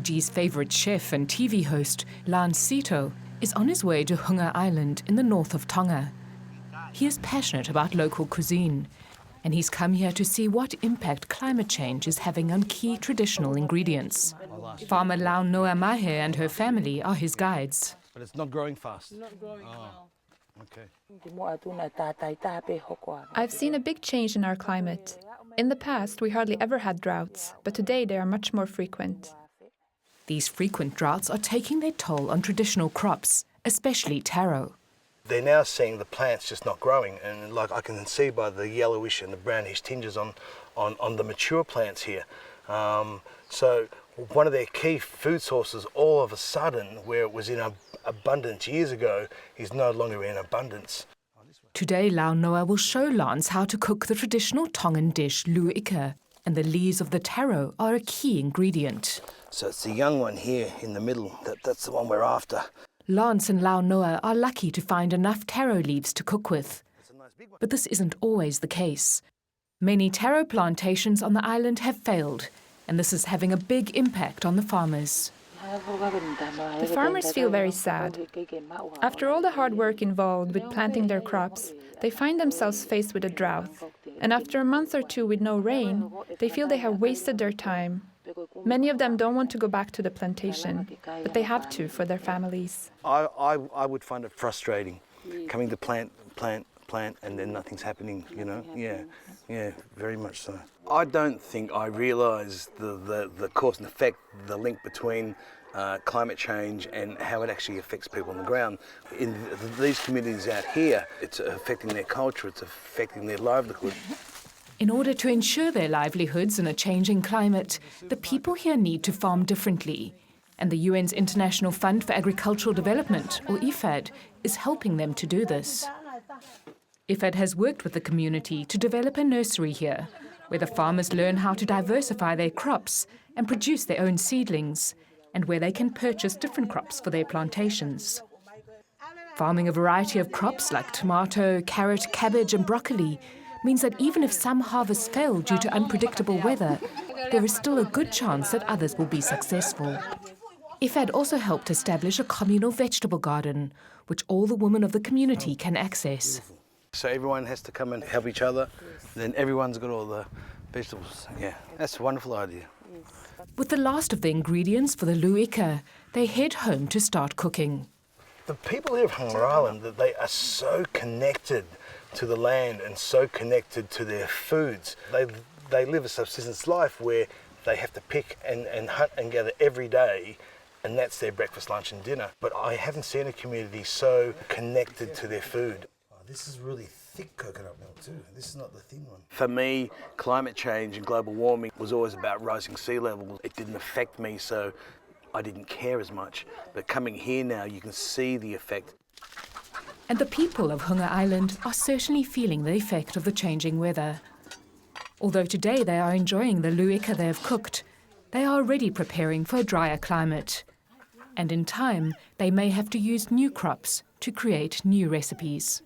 Fiji's favourite chef and TV host, Seeto, is on his way to Hunga Island in the north of Tonga. He is passionate about local cuisine, and he's come here to see what impact climate change is having on key traditional ingredients. Farmer Luu Ika and her family are his guides. But it's not growing fast? Not growing well. Okay. I've seen a big change in our climate. In the past, we hardly ever had droughts, but today they are much more frequent. These frequent droughts are taking their toll on traditional crops, especially taro. They're now seeing the plants just not growing, and like I can see by the yellowish and the brownish tinges on the mature plants here. So one of their key food sources, all of a sudden, where it was in abundance years ago, is no longer in abundance. Today, Luu will show Lance how to cook the traditional Tongan dish Luu Ika, and the leaves of the taro are a key ingredient. So it's the young one here in the middle, that's the one we're after. Lance and Luu are lucky to find enough taro leaves to cook with. But this isn't always the case. Many taro plantations on the island have failed, and this is having a big impact on the farmers. The farmers feel very sad. After all the hard work involved with planting their crops, they find themselves faced with a drought. And after a month or two with no rain, they feel they have wasted their time. Many of them don't want to go back to the plantation, but they have to for their families. I would find it frustrating, coming to plant, and then nothing's happening, you know? Yeah, very much so. I don't think I realise the cause and effect, the link between climate change and how it actually affects people on the ground. In these communities out here, it's affecting their culture, it's affecting their livelihood. In order to ensure their livelihoods in a changing climate, the people here need to farm differently. And the UN's International Fund for Agricultural Development, or IFAD, is helping them to do this. IFAD has worked with the community to develop a nursery here, where the farmers learn how to diversify their crops and produce their own seedlings, and where they can purchase different crops for their plantations. Farming a variety of crops like tomato, carrot, cabbage and broccoli means that even if some harvests fail due to unpredictable weather, there is still a good chance that others will be successful. IFAD also helped establish a communal vegetable garden, which all the women of the community can access. So everyone has to come and help each other, then everyone's got all the vegetables. Yeah, that's a wonderful idea. With the last of the ingredients for the Luu Ika, they head home to start cooking. The people here of Hunga Island, they are so connected to the land and so connected to their foods. They live a subsistence life where they have to pick and hunt and gather every day, and that's their breakfast, lunch and dinner. But I haven't seen a community so connected to their food. Oh, this is really thick coconut milk too. This is not the thin one. For me, climate change and global warming was always about rising sea levels. It didn't affect me, so I didn't care as much. But coming here now, you can see the effect. And the people of Hunga Island are certainly feeling the effect of the changing weather. Although today they are enjoying the Luu Ika they have cooked, they are already preparing for a drier climate. And in time, they may have to use new crops to create new recipes.